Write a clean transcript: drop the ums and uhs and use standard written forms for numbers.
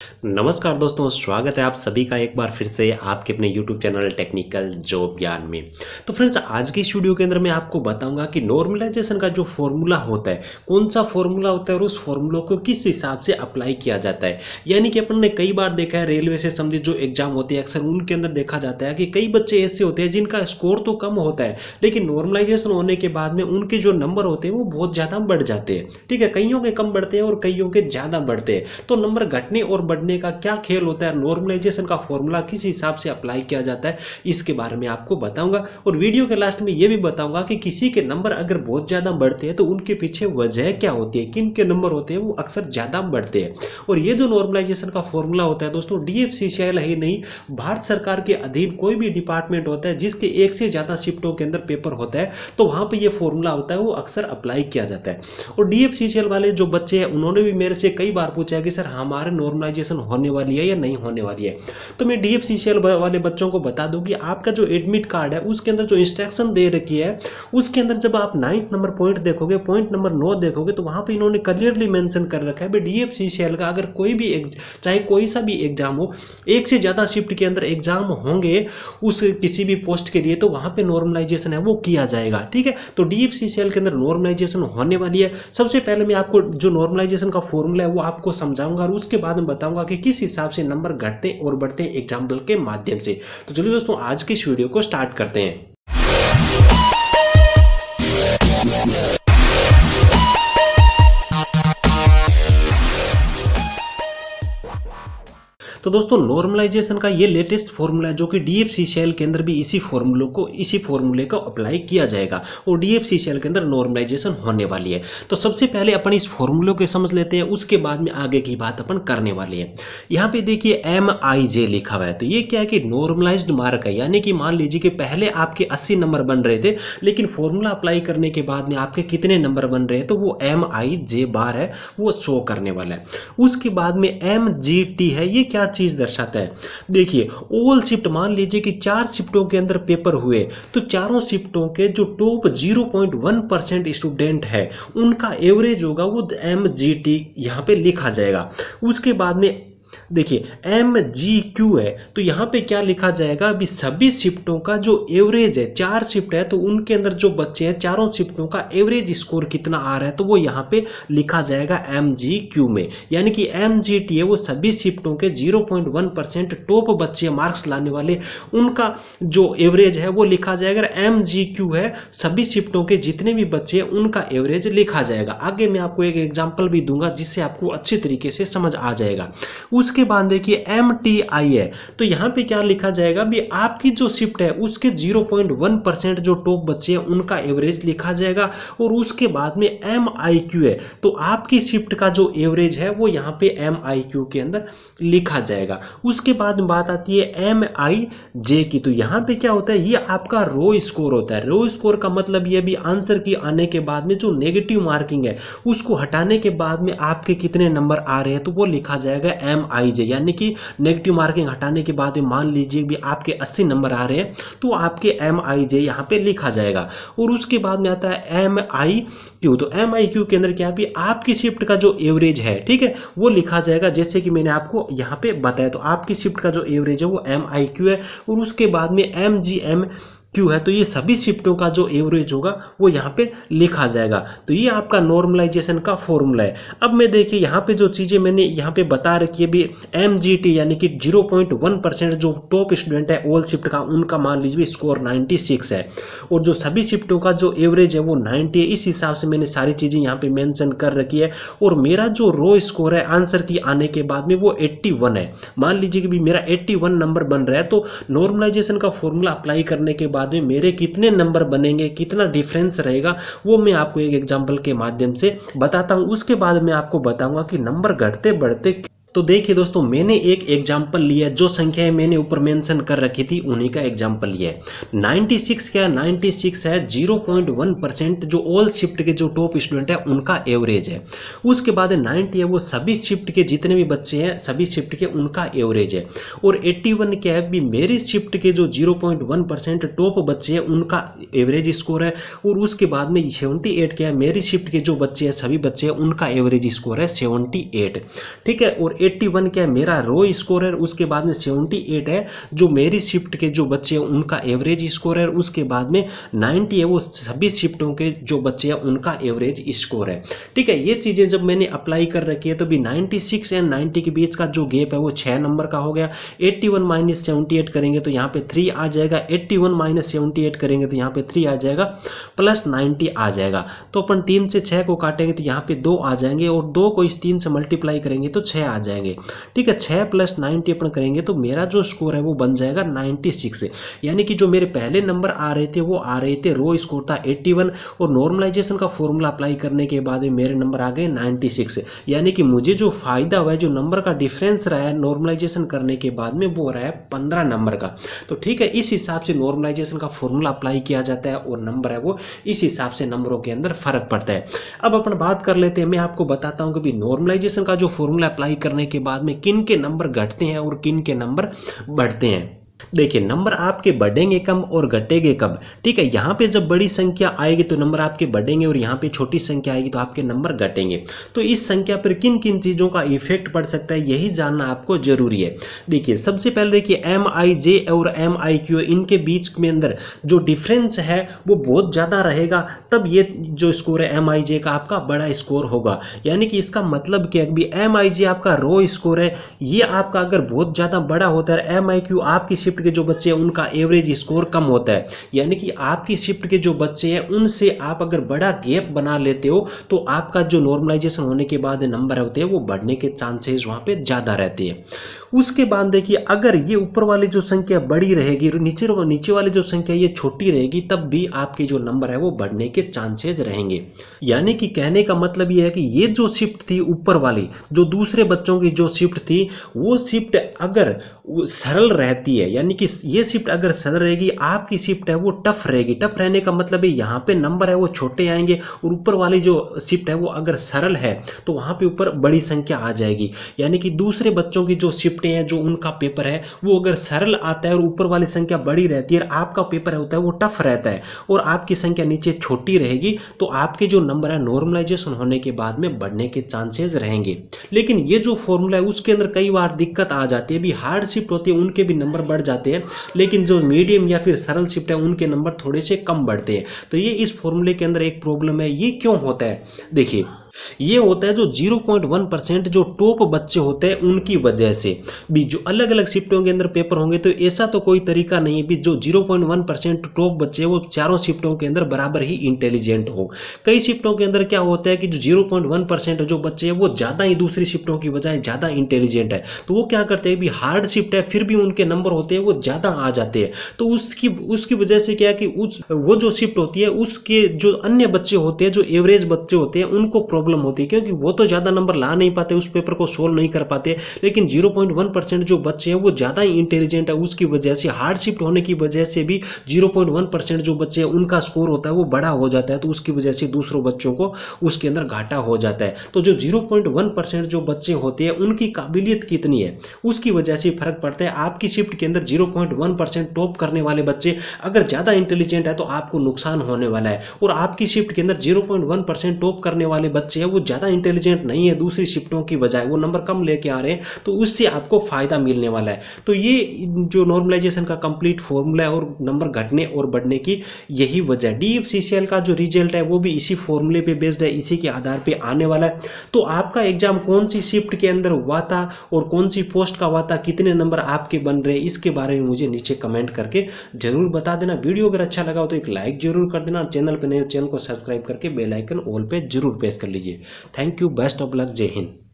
नमस्कार दोस्तों, स्वागत है आप सभी का एक बार फिर से आपके अपने YouTube चैनल टेक्निकल जॉब ज्ञान में। तो फ्रेंड्स, आज की इस वीडियो के अंदर मैं आपको बताऊंगा कि नॉर्मलाइजेशन का जो फॉर्मूला होता है, कौन सा फॉर्मूला होता है और उस फॉर्मूला को किस हिसाब से अप्लाई किया जाता है। यानी कि अपन ने कई बार देखा है, रेलवे से संबंधित जो एग्जाम होते हैं अक्सर उनके अंदर देखा जाता है कि कई बच्चे ऐसे होते हैं जिनका स्कोर तो कम होता है, लेकिन नॉर्मलाइजेशन होने के बाद में उनके जो नंबर होते हैं वो बहुत ज़्यादा बढ़ जाते हैं। ठीक है, कईयों के कम बढ़ते हैं और कईयों के ज़्यादा बढ़ते हैं। तो नंबर घटने और बढ़ने का क्या खेल होता है, नॉर्मलाइजेशन का फॉर्मूला किस हिसाब से अप्लाई किया जाता है, इसके बारे में आपको बताऊंगा। और वीडियो के लास्ट में यह भी बताऊंगा कि किसी के नंबर अगर बहुत ज्यादा बढ़ते हैं तो उनके पीछे वजह क्या होती है, किन के नंबर होते हैं वो अक्सर ज्यादा बढ़ते हैं। और ये जो नॉर्मलाइजेशन का फॉर्मूला होता है दोस्तों, DFCCIL ही नहीं, भारत सरकार के अधीन कोई भी डिपार्टमेंट होता है जिसके एक से ज्यादा शिफ्टों के अंदर पेपर होता है, तो वहां पर यह फॉर्मूला होता है वो अक्सर अप्लाई किया जाता है। और DFCCIL वाले जो बच्चे हैं उन्होंने भी मेरे से कई बार पूछा है कि सर हमारे नॉर्मलाइजेशन होने वाली है या नहीं होने वाली है। तो मैं DFCCIL वाले बच्चों को बता दूं कि आपका जो एडमिट कार्ड है उसके अंदर जो इंस्ट्रक्शन दे रखी है, उसके अंदर जब आप 9th नंबर पॉइंट देखोगे, पॉइंट नंबर 9 देखोगे, तो वहां पे इन्होंने क्लियरली मेंशन कर रखा है DFCCIL का अगर कोई भी चाहे कोई सा भी एग्जाम हो, एक से ज्यादा शिफ्ट के अंदर एग्जाम होंगे उस किसी भी पोस्ट के लिए, तो वहां पे नॉर्मलाइजेशन है वो किया जाएगा। ठीक है, तो DFCCIL के अंदर नॉर्मलाइजेशन होने वाली है। सबसे पहले मैं आपको जो नॉर्मलाइजेशन का फॉर्मूला है वो आपको समझाऊंगा और उसके बाद में बताऊंगा कि किस हिसाब से नंबर घटते और बढ़ते एग्जाम्पल के माध्यम से। तो चलिए दोस्तों, आज की इस वीडियो को स्टार्ट करते हैं। तो दोस्तों, नॉर्मलाइजेशन का ये लेटेस्ट फॉर्मूला है जो कि DFCCIL के अंदर भी इसी फॉर्मूले को अप्लाई किया जाएगा और DFCCIL के अंदर नॉर्मलाइजेशन होने वाली है। तो सबसे पहले अपन इस फॉर्मूले को समझ लेते हैं, उसके बाद में आगे की बात अपन करने वाले हैं। यहाँ पे देखिए MIJ लिखा हुआ है, तो ये क्या है कि नॉर्मलाइज्ड मार्क है। यानी कि मान लीजिए कि पहले आपके 80 नंबर बन रहे थे, लेकिन फॉर्मूला अप्लाई करने के बाद में आपके कितने नंबर बन रहे हैं, तो वो MIJ बार है वो शो करने वाला है। उसके बाद में MGT है, ये क्या चीज दर्शाता है। देखिए, ऑल शिफ्ट, मान लीजिए कि 4 शिफ्टों के अंदर पेपर हुए, तो चारों शिफ्टों के जो टॉप 0.1% स्टूडेंट है उनका एवरेज होगा वो MGT यहां पे लिखा जाएगा। उसके बाद में देखिए MGQ है, तो यहां पे क्या लिखा जाएगा, अभी सभी शिफ्टों का जो एवरेज है, 4 शिफ्ट है तो उनके अंदर जो बच्चे हैं चारों शिफ्टों का एवरेज स्कोर कितना आ रहा है, तो वो यहां पे लिखा जाएगा MGQ में। यानी कि MGT है वो सभी शिफ्टों के 0.1% टॉप बच्चे मार्क्स लाने वाले, उनका जो एवरेज है वो लिखा जाएगा। MGQ है सभी शिफ्टों के जितने भी बच्चे हैं उनका एवरेज लिखा जाएगा। आगे मैं आपको एक एग्जांपल भी दूंगा जिससे आपको अच्छी तरीके से समझ आ जाएगा। उसके बाद देखिए MTI है, तो यहां पे क्या लिखा जाएगा, भी आपकी जो शिफ्ट है उसके 0.1% जो टॉप बच्चे हैं उनका एवरेज लिखा जाएगा। और उसके बाद में MIQ है, तो आपकी शिफ्ट का जो एवरेज है वो यहां पे MIQ के अंदर लिखा जाएगा। उसके बाद में बात आती है MIJ की, तो यहां पे क्या होता है, ये आपका रो स्कोर होता है। रो स्कोर का मतलब ये भी आंसर की आने के बाद में जो नेगेटिव मार्किंग है उसको हटाने के बाद में आपके कितने नंबर आ रहे हैं, तो वो लिखा जाएगा MIJ। यानी कि नेगेटिव मार्किंग हटाने के बाद मान लीजिए भी आपके 80 नंबर आ रहे हैं तो आपके MIJ यहां पे लिखा जाएगा। और उसके बाद में आता है MIQ, तो MIQ के अंदर क्या भी आपकी शिफ्ट का जो एवरेज है, ठीक है, वो लिखा जाएगा। जैसे कि मैंने आपको यहां पे बताया, तो आपकी शिफ्ट का जो एवरेज है वो MIQ है। और उसके बाद में MGMQ है, तो ये सभी शिफ्टों का जो एवरेज होगा वो यहाँ पे लिखा जाएगा। तो ये आपका नॉर्मलाइजेशन का फॉर्मूला है। अब मैं देखिए यहाँ पे जो चीजें मैंने यहाँ पे बता रखी है भी, MGT यानी कि 0.1% जो टॉप स्टूडेंट है ऑल शिफ्ट का, उनका मान लीजिए स्कोर 96 है और जो सभी शिफ्टों का जो एवरेज है वो 90 है। इस हिसाब से मैंने सारी चीजें यहाँ पे मेंशन कर रखी है। और मेरा जो रो स्कोर है आंसर की आने के बाद में वो 81 है। मान लीजिए कि भी मेरा 81 नंबर बन रहा है, तो नॉर्मलाइजेशन का फॉर्मूला अप्लाई करने के बाद में मेरे कितने नंबर बनेंगे, कितना डिफरेंस रहेगा, वो मैं आपको एक एग्जांपल के माध्यम से बताता हूं। उसके बाद मैं आपको बताऊंगा कि नंबर घटते बढ़ते। तो देखिए दोस्तों, मैंने एक एग्जाम्पल लिया, जो संख्याएं मैंने ऊपर मेंशन कर रखी थी उन्हीं का एग्जाम्पल लिया है। 96 क्या है, 96 है 0.1% जो ऑल शिफ्ट के जो टॉप स्टूडेंट है उनका एवरेज है। उसके बाद 90 है वो सभी शिफ्ट के जितने भी बच्चे हैं सभी शिफ्ट के उनका एवरेज है। और 81 क्या है, भी मेरी शिफ्ट के जो 0.1% टॉप बच्चे हैं उनका एवरेज स्कोर है। और उसके बाद में 78 क्या है, मेरी शिफ्ट के जो बच्चे हैं सभी बच्चे हैं उनका एवरेज स्कोर है 78। ठीक है, और 81 क्या है मेरा रो स्कोर है, उसके बाद में 78 है जो मेरी शिफ्ट के जो बच्चे हैं उनका एवरेज स्कोर है, उसके बाद में 90 है वो सभी शिफ्टों के जो बच्चे हैं उनका एवरेज स्कोर है। ठीक है, ये चीज़ें जब मैंने अप्लाई कर रखी है तो भी 96 एंड 90 के बीच का जो गैप है वो 6 नंबर का हो गया। 81 माइनस 78 करेंगे तो यहाँ पे 3 आ जाएगा, 81 माइनस 78 करेंगे तो यहाँ पे 3 आ जाएगा, प्लस 90 आ जाएगा। तो अपन 3 से 6 को काटेंगे तो यहाँ पे 2 आ जाएंगे और 2 को इस 3 से मल्टीप्लाई करेंगे तो 6 आ जाएंगे। ठीक है, 6 प्लस 90 अपन करेंगे तो मेरा जो स्कोर है वो बन जाएगा 96। यानी कि जो मेरे पहले नंबर आ रहे थे वो आ रहे थे, रो स्कोर था 81 और नॉर्मलाइजेशन का फॉर्मूला अप्लाई करने के बाद मेरे नंबर आ गए 96। यानी कि मुझे जो फायदा हुआ है, जो नंबर का डिफरेंस रहा है नॉर्मलाइजेशन करने के बाद में वो रहा है 15 नंबर का। तो ठीक है, इस हिसाब से नॉर्मलाइजेशन का फॉर्मूला अप्लाई किया जाता है और नंबर है वो इस हिसाब से नंबरों के अंदर फर्क पड़ता है। अब अपन बात कर लेते हैं, मैं आपको बताता हूं कि नॉर्मलाइजेशन का जो फॉर्मूला अप्लाई करने के बाद में किन के नंबर घटते हैं और किन के नंबर बढ़ते हैं। देखिए, नंबर आपके बढ़ेंगे कम और घटेंगे कब। ठीक है, यहाँ पे जब बड़ी संख्या आएगी तो नंबर आपके बढ़ेंगे और यहाँ पे छोटी संख्या आएगी तो आपके नंबर घटेंगे। तो इस संख्या पर किन किन चीज़ों का इफेक्ट पड़ सकता है यही जानना आपको जरूरी है। देखिए, सबसे पहले देखिए MIJ और MIQ इनके बीच में अंदर जो डिफरेंस है वो बहुत ज़्यादा रहेगा, तब ये जो स्कोर है MIJ का आपका बड़ा स्कोर होगा। यानी कि इसका मतलब क्या है कि MIJ आपका रो स्कोर है, ये आपका अगर बहुत ज़्यादा बड़ा होता है, MIQ आपकी शिफ्ट के जो बच्चे हैं उनका एवरेज स्कोर कम होता है। यानी कि आपकी शिफ्ट के जो बच्चे हैं उनसे आप अगर बड़ा गैप बना लेते हो तो आपका जो नॉर्मलाइजेशन होने के बाद नंबर होते हैं वो बढ़ने के चांसेस वहां पे ज्यादा रहते हैं। उसके बाद देखिए, अगर ये ऊपर वाली जो संख्या बड़ी रहेगी, नीचे वाली जो संख्या ये छोटी रहेगी, तब भी आपके जो नंबर है वो बढ़ने के चांसेस रहेंगे। यानी कि कहने का मतलब ये है कि ये जो शिफ्ट थी ऊपर वाली, जो दूसरे बच्चों की जो शिफ्ट थी वो शिफ्ट अगर सरल रहती है, यानी कि ये शिफ्ट अगर सरल रहेगी, आपकी शिफ्ट है वो टफ रहेगी। टफ रहने का मतलब है यहाँ पे नंबर है वो छोटे आएंगे और ऊपर वाली जो शिफ्ट है वो अगर सरल है तो वहां पे ऊपर बड़ी संख्या आ जाएगी। यानी कि दूसरे बच्चों की जो शिफ्ट हैं, जो उनका पेपर है वो अगर सरल आता है और ऊपर वाली संख्या बड़ी रहती है, आपका पेपर होता है वो टफ रहता है और आपकी संख्या नीचे छोटी रहेगी, तो आपके जो नंबर है नॉर्मलाइजेशन होने के बाद में बढ़ने के चांसेस रहेंगे। लेकिन ये जो फॉर्मूला है उसके अंदर कई बार दिक्कत आ जाती है, भी हार्ड शिफ्ट होती है उनके भी नंबर बढ़ जाते हैं, लेकिन जो मीडियम या फिर सरल शिफ्ट है उनके नंबर थोड़े से कम बढ़ते हैं। तो ये इस फॉर्मूले के अंदर एक प्रॉब्लम है। ये क्यों होता है? देखिए, ये होता है जो 0.1% जो टॉप बच्चे होते हैं उनकी वजह से भी। जो अलग अलग शिफ्टों के अंदर पेपर होंगे तो ऐसा तो कोई तरीका नहीं है भी जो 0.1% टॉप बच्चे वो चारों शिफ्टों के अंदर बराबर ही इंटेलिजेंट हो। कई शिफ्टों के अंदर क्या होता है कि जो 0.1% जो बच्चे हैं वो ज़्यादा ही दूसरी शिफ्टों की बजाय ज़्यादा इंटेलिजेंट है, तो वो क्या करते हैं भी हार्ड शिफ्ट है फिर भी उनके नंबर होते हैं वो ज़्यादा आ जाते हैं। तो उसकी वजह से क्या है कि वो जो शिफ्ट होती है उसके जो अन्य बच्चे होते हैं, जो एवरेज बच्चे होते हैं, उनको प्रॉब्लम होती है, क्योंकि वो तो ज्यादा नंबर ला नहीं पाते, उस पेपर को सोल्व नहीं कर पाते। लेकिन 0.1% जो बच्चे हैं वो ज्यादा ही इंटेलिजेंट है, उसकी वजह से हार्ड शिफ्ट होने की वजह से भी 0.1% जो बच्चे हैं उनका स्कोर होता है वो बड़ा हो जाता है, तो उसकी वजह से दूसरों बच्चों को उसके अंदर घाटा हो जाता है। तो जो 0.1% जो बच्चे होते हैं उनकी काबिलियत कितनी है उसकी वजह से फर्क पड़ता है। आपकी शिफ्ट के अंदर 0.1% टॉप करने वाले बच्चे अगर ज्यादा इंटेलिजेंट है तो आपको नुकसान होने वाला है, और आपकी शिफ्ट के अंदर 0.1% टॉप करने वाले बच्चे है वो ज्यादा इंटेलिजेंट नहीं है, दूसरी शिफ्टों की बजाय वो नंबर कम लेके आ रहे हैं, तो उससे आपको फायदा मिलने वाला है। तो ये जो नॉर्मलाइजेशन का कंप्लीट फॉर्मूला है और नंबर घटने और बढ़ने की यही वजह है। DFCCL का जो रिजल्ट है वो भी इसी फॉर्मूले पे बेस्ड है, इसी के आधार पे आने वाला है। तो आपका एग्जाम कौन सी शिफ्ट के अंदर हुआ था और कौन सी पोस्ट का हुआ था, कितने नंबर आपके बन रहे हैं, इसके बारे में मुझे नीचे कमेंट करके जरूर बता देना। वीडियो अगर अच्छा लगा हो तो एक लाइक जरूर कर देना, चैनल पे नए चैनल को सब्सक्राइब करके बेल आइकन ऑल पे जरूर प्रेस कर लीजिए। Thank you, best of luck, जय हिंद।